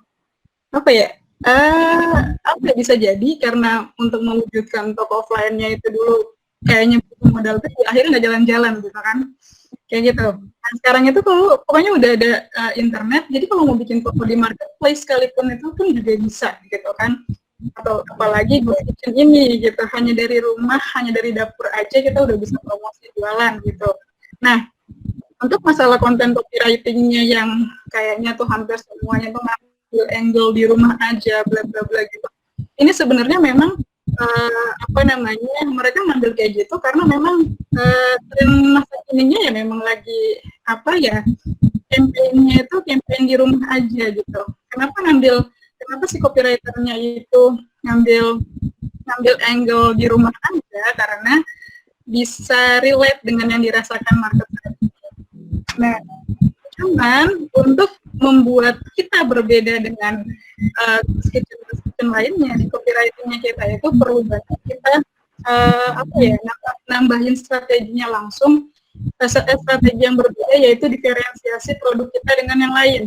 bisa jadi karena untuk mewujudkan toko offline-nya itu dulu kayaknya butuh modal tinggi, akhirnya nggak jalan-jalan gitu kan, kayak gitu. Nah, sekarang itu kalau pokoknya udah ada internet, jadi kalau mau bikin toko di marketplace sekalipun itu pun juga bisa gitu kan, atau apalagi Ghost Kitchen ini gitu, hanya dari rumah, hanya dari dapur aja kita udah bisa promosi jualan gitu. Nah, untuk masalah konten copywriting-nya yang kayaknya tuh hampir semuanya tuh ngambil angle di rumah aja, bla bla bla gitu. Ini sebenarnya memang apa namanya, mereka ngambil kayak gitu karena memang tren masa kininya ya memang lagi apa ya, campaign-nya itu campaign di rumah aja gitu. Kenapa si copywriter-nya itu ngambil ngambil angle di rumah aja karena bisa relate dengan yang dirasakan market. Nah, cuman untuk membuat kita berbeda dengan description lainnya di copywriting-nya kita itu perlu banget kita apa ya, nambahin strateginya langsung, strategi yang berbeda yaitu diferensiasi produk kita dengan yang lain.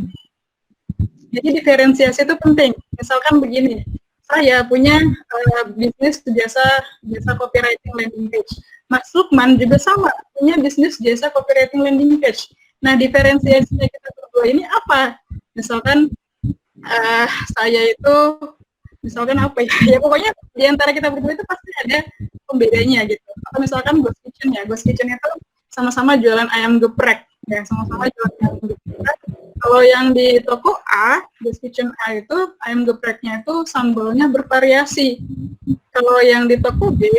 Jadi diferensiasi itu penting. Misalkan begini, saya punya bisnis jasa copywriting landing page. Mas Lukman juga sama, punya bisnis jasa copywriting landing page. Nah, diferensiasinya kita berdua ini apa? Misalkan saya itu, misalkan apa ya? Ya pokoknya di antara kita berdua itu pasti ada pembedanya gitu. Atau misalkan Ghost Kitchen ya, Ghost Kitchen itu sama-sama jualan ayam geprek. Ya, sama-sama jualan ayam geprek. Kalau yang di toko A, Ghost Kitchen A itu ayam gepreknya itu sambalnya bervariasi. Kalau yang di toko B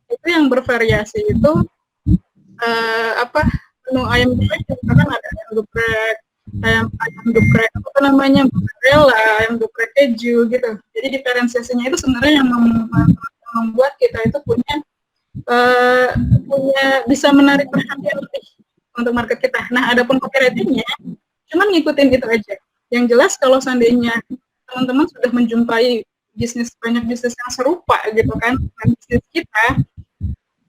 itu yang bervariasi itu menu ayam geprek, misalkan ada ayam geprek, ayam geprek apa namanya, mozzarella, ayam geprek keju gitu. Jadi diferensiasinya itu sebenarnya yang membuat kita itu punya bisa menarik perhatian lebih untuk market kita. Nah, adapun copywriting-nya cuman ngikutin itu aja. Yang jelas kalau seandainya teman-teman sudah menjumpai banyak bisnis yang serupa gitu kan dengan bisnis kita,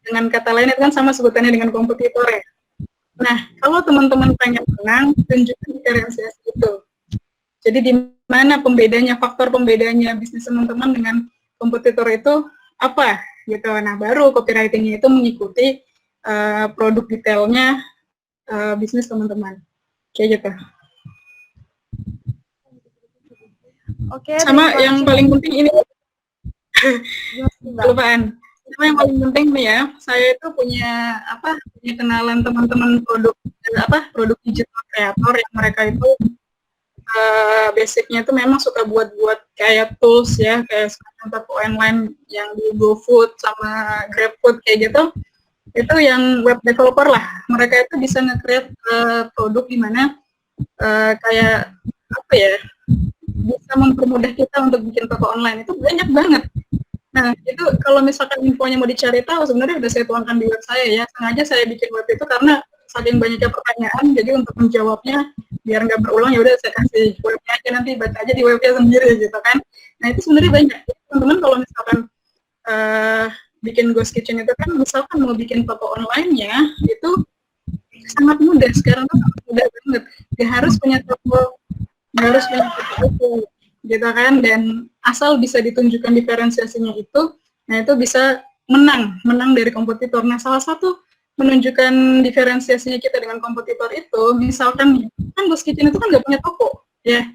dengan kata lain itu kan sama sebutannya dengan kompetitor ya. Nah, kalau teman-teman pengen menang, tunjukkan diferensiasi itu. Jadi di mana pembedanya, faktor pembedanya bisnis teman-teman dengan kompetitor itu apa gitu. Nah, baru copywriting-nya itu mengikuti produk detailnya bisnis teman-teman. Kayak gitu. Oke. Sama yang paling penting ini kelupaan. Sama yang paling penting nih ya, saya itu punya kenalan teman-teman produk digital kreator yang mereka itu basicnya itu memang suka buat kayak tools ya, kayak toko online yang di GoFood sama GrabFood kayak gitu. Itu yang web developer lah, mereka itu bisa nge-create produk di mana kayak apa ya, bisa mempermudah kita untuk bikin toko online. Itu banyak banget. Nah, itu kalau misalkan infonya mau dicari tahu, sebenarnya udah saya tuangkan di web saya ya. Sengaja saya bikin web itu karena saking banyaknya pertanyaan, jadi untuk menjawabnya biar nggak berulang ya udah saya kasih webnya aja, nanti baca aja di webnya sendiri gitu kan. Nah, itu sebenarnya banyak. Teman-teman kalau misalkan bikin Ghost Kitchen itu kan misalkan mau bikin toko online-nya itu sangat mudah, sekarang tuh sangat mudah banget. Dia harus punya toko, gitu kan, dan asal bisa ditunjukkan diferensiasinya itu, nah itu bisa menang dari kompetitor. Nah, salah satu menunjukkan diferensiasinya kita dengan kompetitor itu, misalkan kan Ghost Kitchen itu kan nggak punya toko, ya,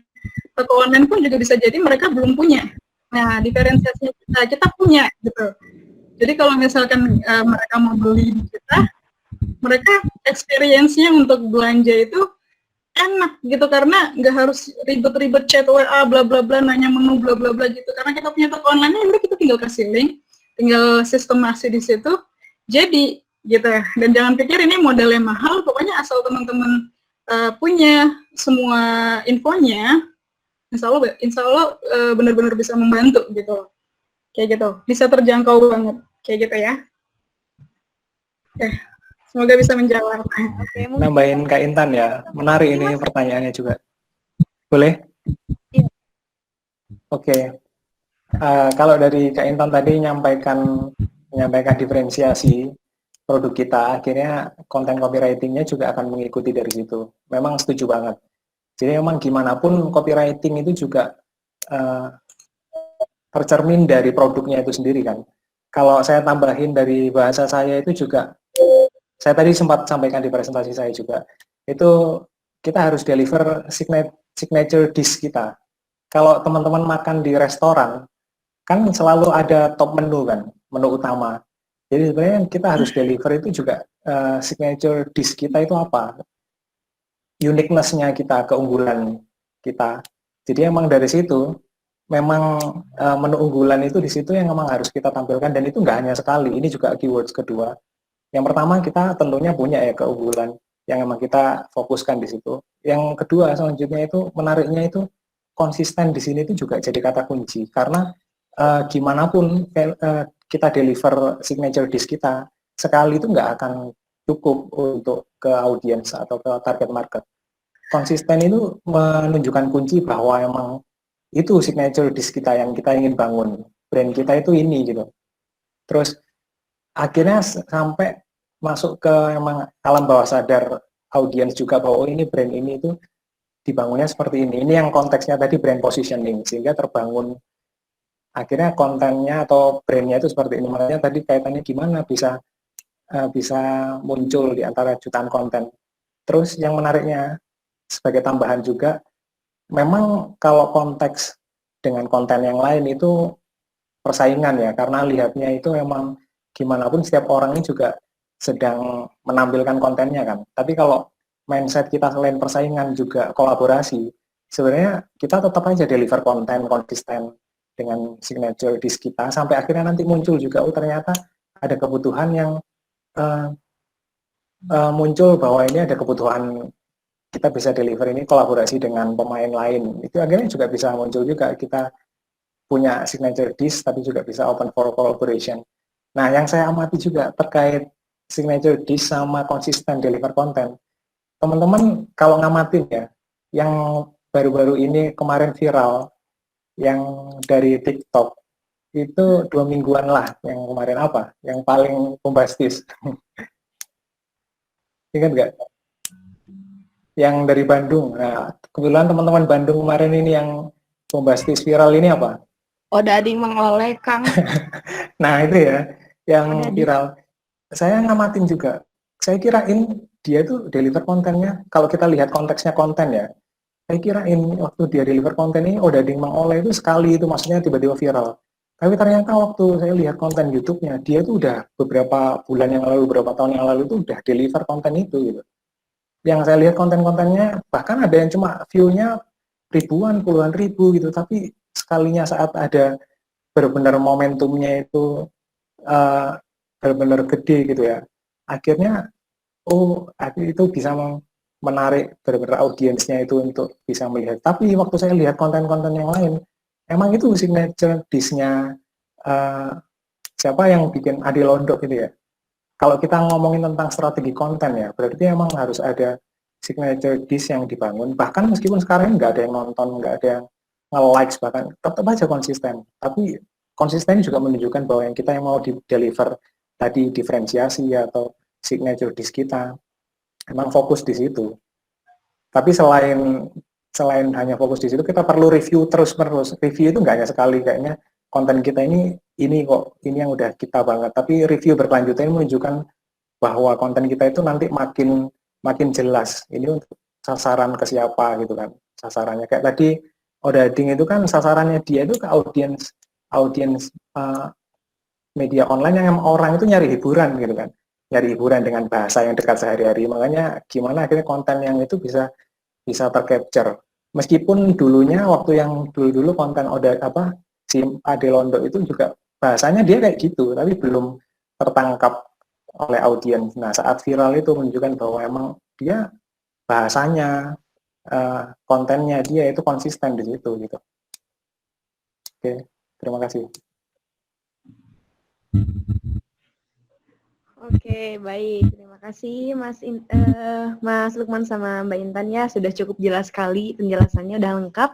toko online pun juga bisa jadi mereka belum punya. Nah, diferensiasinya kita punya, gitu. Jadi kalau misalkan mereka mau beli di kita, mereka experience-nya untuk belanja itu enak gitu, karena nggak harus ribet-ribet chat WA bla bla bla, nanya menu bla bla bla gitu. Karena kita punya toko online, udah kita tinggal kasih link, tinggal sistemasi di situ, jadi gitu. Dan jangan pikir ini modalnya mahal, pokoknya asal teman-teman punya semua infonya, insya Allah benar-benar bisa membantu gitu. Kayak gitu, bisa terjangkau banget, kayak gitu ya. Oke, semoga bisa menjawab. Oke, Nambahin Kak Intan ya, menarik ini pertanyaannya juga. Boleh? Iya. Oke. Kalau dari Kak Intan tadi menyampaikan diferensiasi produk kita, akhirnya konten copywriting-nya juga akan mengikuti dari situ. Memang setuju banget. Jadi memang gimana pun copywriting itu juga tercermin dari produknya itu sendiri kan. Kalau saya tambahin dari bahasa saya itu juga, saya tadi sempat sampaikan di presentasi saya juga, itu kita harus deliver signature dish kita. Kalau teman-teman makan di restoran, kan selalu ada top menu kan, menu utama. Jadi sebenarnya kita harus deliver itu juga signature dish kita itu apa, uniqueness-nya kita, keunggulan kita. Jadi emang dari situ memang menu unggulan itu di situ yang memang harus kita tampilkan, dan itu nggak hanya sekali. Ini juga keywords kedua. Yang pertama kita tentunya punya ya keunggulan yang memang kita fokuskan di situ. Yang kedua selanjutnya itu menariknya itu konsisten di sini itu juga jadi kata kunci, karena gimana pun kita deliver signature dish kita sekali itu nggak akan cukup untuk ke audiens atau ke target market. Konsisten itu menunjukkan kunci bahwa emang itu signature dish kita yang kita ingin bangun, brand kita itu ini gitu. Terus akhirnya sampai masuk ke emang alam bawah sadar audiens juga bahwa oh, ini brand ini itu dibangunnya seperti ini. Ini yang konteksnya tadi brand positioning, sehingga terbangun akhirnya kontennya atau brandnya itu seperti ini. Makanya tadi kaitannya gimana bisa muncul di antara jutaan konten. Terus yang menariknya sebagai tambahan juga, memang kalau konteks dengan konten yang lain itu persaingan ya, karena lihatnya itu memang gimana pun setiap orang ini juga sedang menampilkan kontennya kan. Tapi kalau mindset kita selain persaingan juga kolaborasi, sebenarnya kita tetap aja deliver konten konsisten dengan signature dish kita, sampai akhirnya nanti muncul juga, oh ternyata ada kebutuhan yang muncul bahwa ini ada kebutuhan kita bisa deliver ini kolaborasi dengan pemain lain. Itu akhirnya juga bisa muncul juga, kita punya signature dish tapi juga bisa open for collaboration. Nah, yang saya amati juga terkait signature dish sama konsisten deliver konten. Teman-teman kalau ngamatin ya, yang baru-baru ini kemarin viral, yang dari TikTok, itu 2 mingguan lah, yang kemarin apa? Yang paling bombastis. Ingat nggak? Yang dari Bandung. Nah, kebetulan teman-teman Bandung kemarin ini yang bombastis viral ini apa? Odading mengoleh, Kang. Nah, itu ya, yang viral. Saya ngamatin juga. Saya kirain dia tuh deliver kontennya, kalau kita lihat konteksnya konten ya, saya kirain waktu dia deliver konten ini, Odading mengoleh itu sekali itu, maksudnya tiba-tiba viral. Tapi ternyata waktu saya lihat konten YouTube-nya, dia tuh udah beberapa bulan yang lalu, beberapa tahun yang lalu itu udah deliver konten itu gitu. Yang saya lihat konten-kontennya, bahkan ada yang cuma view-nya ribuan, puluhan ribu gitu, tapi sekalinya saat ada benar-benar momentumnya itu benar-benar gede gitu ya, akhirnya oh itu bisa menarik benar-benar audiensnya itu untuk bisa melihat. Tapi waktu saya lihat konten-konten yang lain, emang itu signature dish-nya siapa yang bikin Adi Londo gitu ya. Kalau kita ngomongin tentang strategi konten ya, berarti emang harus ada signature dish yang dibangun. Bahkan meskipun sekarang nggak ada yang nonton, nggak ada yang nge-likes, bahkan tetap aja konsisten. Tapi konsisten juga menunjukkan bahwa yang kita yang mau di-deliver tadi diferensiasi atau signature dish kita, emang fokus di situ. Tapi selain hanya fokus di situ, kita perlu review terus-menerus. Review itu nggak hanya sekali, kayaknya konten kita ini kok, ini yang udah kita banget. Tapi review berkelanjutan menunjukkan bahwa konten kita itu nanti makin jelas. Ini untuk sasaran ke siapa gitu kan, sasarannya. Kayak tadi Odading itu kan sasarannya dia itu ke audiens media online yang orang itu nyari hiburan gitu kan. Nyari hiburan dengan bahasa yang dekat sehari-hari. Makanya gimana akhirnya konten yang itu bisa tercapture. Meskipun dulunya waktu yang dulu-dulu konten si Ade Londo itu juga bahasanya dia kayak gitu, tapi belum tertangkap oleh audiens. Nah, saat viral itu menunjukkan bahwa emang dia bahasanya, kontennya dia itu konsisten di situ gitu. Oke, terima kasih. Oke, baik. Terima kasih Mas Lukman sama Mbak Intan ya, sudah cukup jelas sekali penjelasannya, udah lengkap.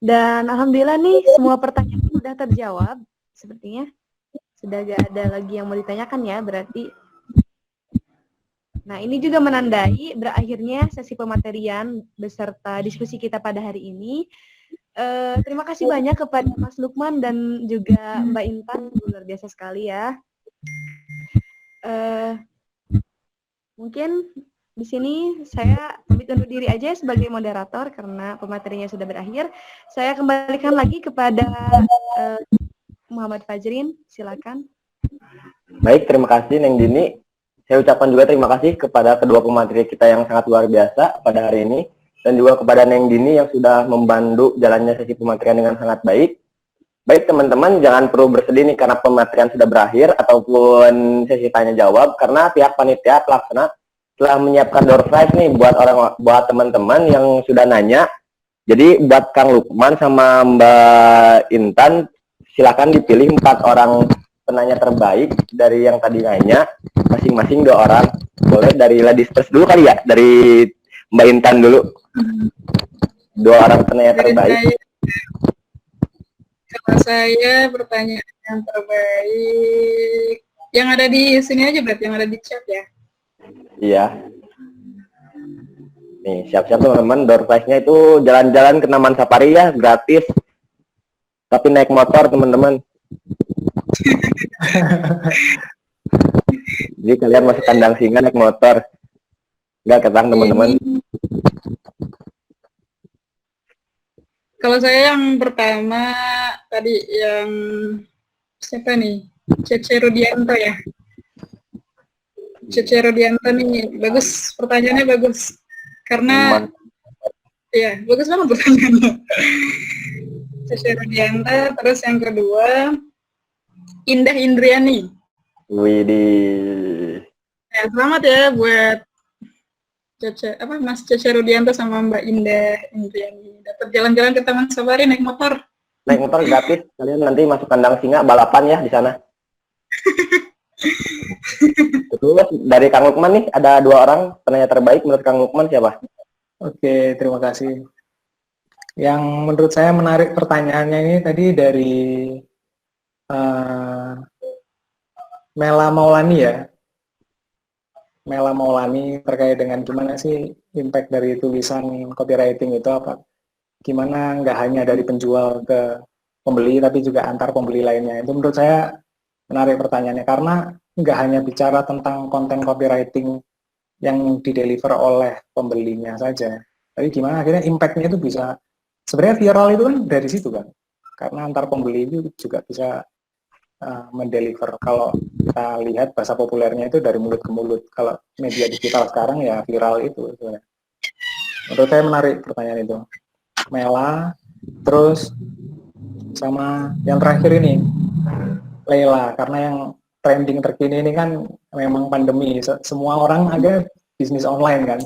Dan alhamdulillah nih semua pertanyaan sudah terjawab. Sepertinya sudah gak ada lagi yang mau ditanyakan ya, berarti. Nah, ini juga menandai berakhirnya sesi pematerian beserta diskusi kita pada hari ini. Terima kasih banyak kepada Mas Lukman dan juga Mbak Intan, luar biasa sekali ya. Mungkin di sini saya pamit undur diri aja sebagai moderator karena pematerinya sudah berakhir. Saya kembalikan lagi kepada Muhammad Fajrin, silakan. Baik, terima kasih Neng Dini. Saya ucapkan juga terima kasih kepada kedua pemateri kita yang sangat luar biasa pada hari ini. dan juga kepada Neng Dini yang sudah membantu jalannya sesi pematerian dengan sangat baik. Baik teman-teman, jangan perlu bersedih nih karena pematerian sudah berakhir ataupun sesi tanya jawab, karena pihak panitia pelaksana telah menyiapkan door prize nih buat teman-teman yang sudah nanya. Jadi buat Kang Lukman sama Mbak Intan, silakan dipilih 4 orang penanya terbaik dari yang tadi nanya, masing-masing 2 orang. Boleh dari ladies first dulu kali ya, dari Mbak Intan dulu. 2 orang penanya Dari terbaik. kalau saya pertanyaan yang terbaik yang ada di sini aja berarti, yang ada di chat ya. Iya. Nih, siap-siap teman-teman, door prize-nya itu jalan-jalan ke Taman Safari ya, gratis. Tapi naik motor teman-teman. Jadi kalian masuk kandang singa naik motor. Nggak ketang teman-teman. Kalau saya yang pertama tadi yang siapa nih? Cece Rudianto ya. Cece Rudianto nih bagus, pertanyaannya bagus. Karena ya bagus banget pertanyaannya. Cece Rudianto, terus yang kedua Indah Indriani. Widih. Ya, selamat ya buat Mas Cece Rudianto sama Mbak Indah Indriani. Dapat jalan-jalan ke Taman Safari naik motor. Naik motor gratis, kalian nanti masuk kandang singa balapan ya di sana. Terus dari Kang Lukman nih ada 2 orang penanya terbaik, menurut Kang Lukman siapa? Oke, terima kasih. Yang menurut saya menarik pertanyaannya ini tadi dari Mela Maulani ya. Mela Maulani terkait dengan gimana sih impact dari tulisan copywriting itu apa? Gimana nggak hanya dari penjual ke pembeli tapi juga antar pembeli lainnya. Itu menurut saya menarik pertanyaannya karena nggak hanya bicara tentang konten copywriting yang dideliver oleh pembelinya saja, tapi gimana akhirnya impact-nya itu bisa, sebenarnya viral itu kan dari situ kan, karena antar pembeli itu juga bisa mendeliver. Kalau kita lihat bahasa populernya itu dari mulut ke mulut. Kalau media digital sekarang ya viral itu. Menurut saya menarik pertanyaan itu. Mela, terus sama yang terakhir ini Leila, karena yang trending terkini ini kan memang pandemi, semua orang ada bisnis online kan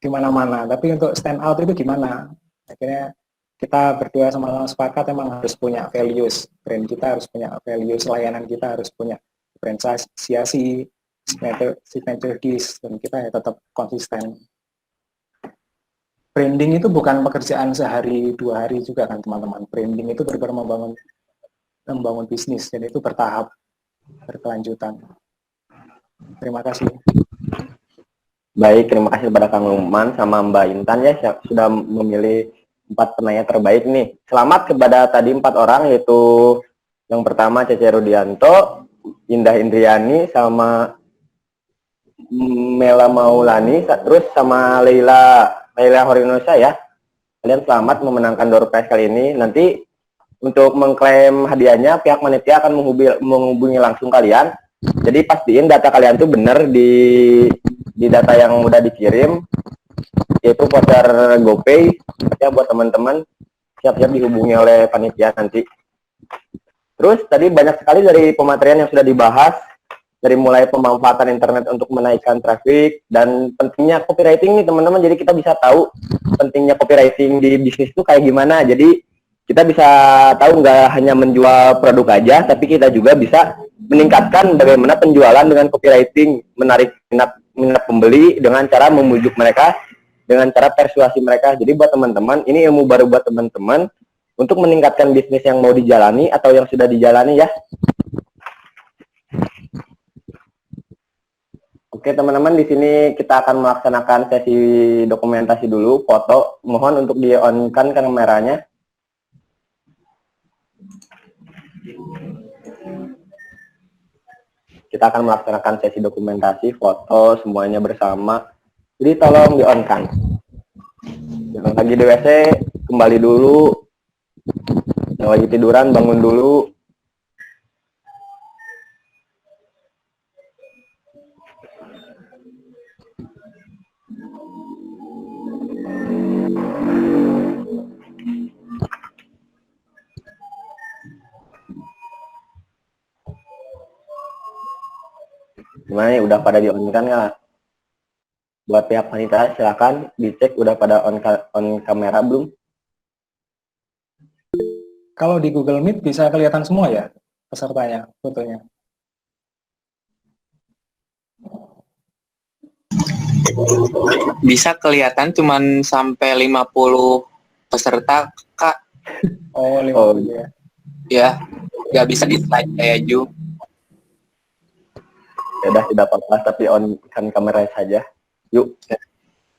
di mana-mana, tapi untuk stand out itu gimana? Akhirnya kita berdua sama-sama sepakat emang harus punya values, brand kita harus punya values, layanan kita harus punya diferensiasi, signature keys, dan kita ya tetap konsisten. Branding itu bukan pekerjaan sehari 2 hari juga kan teman-teman. Branding itu benar-benar membangun bisnis, dan itu bertahap, berkelanjutan. Terima kasih. Baik, terima kasih kepada Kang Lukman sama Mbak Intan ya sudah memilih 4 penanya terbaik nih. Selamat kepada tadi 4 orang, yaitu yang pertama Cece Rudianto, Indah Indriani, sama Mela Maulani, terus sama Leila Horinosa ya. Kalian selamat memenangkan door prize kali ini. Nanti untuk mengklaim hadiahnya pihak panitia akan menghubungi langsung kalian. Jadi pastiin data kalian tuh benar di data yang udah dikirim, yaitu voucher GoPay ya buat teman-teman, siap-siap dihubungi oleh panitia nanti. Terus tadi banyak sekali dari pematerian yang sudah dibahas, dari mulai pemanfaatan internet untuk menaikkan traffic dan pentingnya copywriting nih teman-teman. Jadi kita bisa tahu pentingnya copywriting di bisnis itu kayak gimana. Jadi kita bisa tahu nggak hanya menjual produk aja, tapi kita juga bisa meningkatkan bagaimana penjualan dengan copywriting, menarik minat pembeli dengan cara membujuk mereka, dengan cara persuasi mereka. Jadi buat teman-teman, ini ilmu baru buat teman-teman untuk meningkatkan bisnis yang mau dijalani atau yang sudah dijalani ya. Oke teman-teman, di sini kita akan melaksanakan sesi dokumentasi dulu, foto. Mohon untuk di-on-kan kameranya. Kita akan melaksanakan sesi dokumentasi, foto, semuanya bersama. Jadi tolong di-on-kan. Yang lagi di WC, kembali dulu. Yang lagi tiduran, bangun dulu. Gimana nih, udah pada di-on-kan nggak? Buat pihak panitia silakan dicek udah pada on kamera belum? Kalau di Google Meet bisa kelihatan semua ya pesertanya, fotonya. Bisa kelihatan cuman sampai 50 peserta, Kak. Oh, 50 ya. Ya, nggak bisa di slide kayak Ju. Ya udah, tidak apa-apa, tapi on kamera saja. Yuk.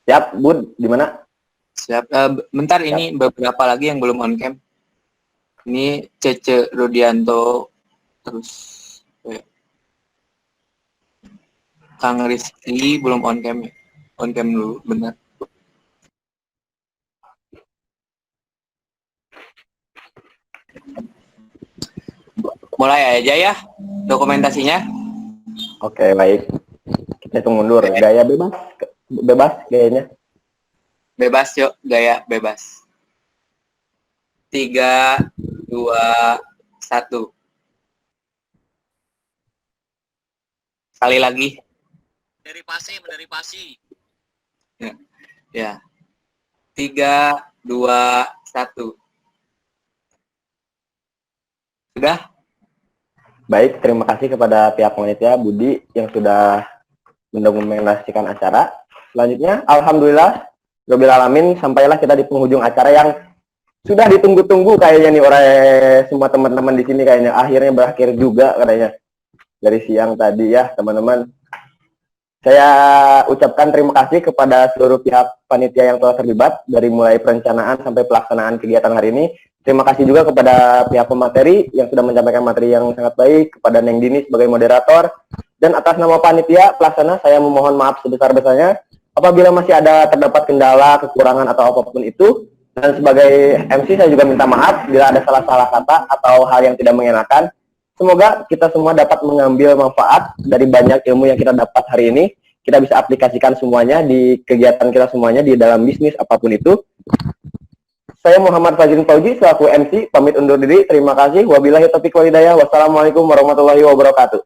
Siap, Bud, gimana? Siap. Bentar, ini beberapa lagi yang belum on cam. Ini Cece Rudianto, terus Kang Rizky belum on cam ya. On cam dulu, benar. Mulai aja ya dokumentasinya. Oke, baik. Kita hitung mundur. Gaya bebas. Bebas gayanya. Bebas yuk, gaya bebas. 3, 2, 1. Sekali lagi. Dari pasi. Ya. 3, 2, 1. Sudah? Baik, terima kasih kepada pihak panitia Budi yang sudah mendokumentasikan acara. Selanjutnya, alhamdulillah, Rabbil alamin, sampailah kita di penghujung acara yang sudah ditunggu-tunggu kayaknya nih oleh semua teman-teman di sini, kayaknya akhirnya berakhir juga katanya dari siang tadi ya teman-teman. Saya ucapkan terima kasih kepada seluruh pihak panitia yang telah terlibat dari mulai perencanaan sampai pelaksanaan kegiatan hari ini. Terima kasih juga kepada pihak pemateri yang sudah menyampaikan materi yang sangat baik, kepada Neng Dini sebagai moderator, dan atas nama panitia pelaksana saya memohon maaf sebesar-besarnya apabila masih ada terdapat kendala, kekurangan atau apapun itu. Dan sebagai MC saya juga minta maaf bila ada salah-salah kata atau hal yang tidak mengenakan. Semoga kita semua dapat mengambil manfaat dari banyak ilmu yang kita dapat hari ini. Kita bisa aplikasikan semuanya di kegiatan kita semuanya di dalam bisnis apapun itu. Saya Muhammad Fajrin Fauji selaku MC pamit undur diri. Terima kasih. Wabillahi taufiq wal hidayah. Wassalamualaikum warahmatullahi wabarakatuh.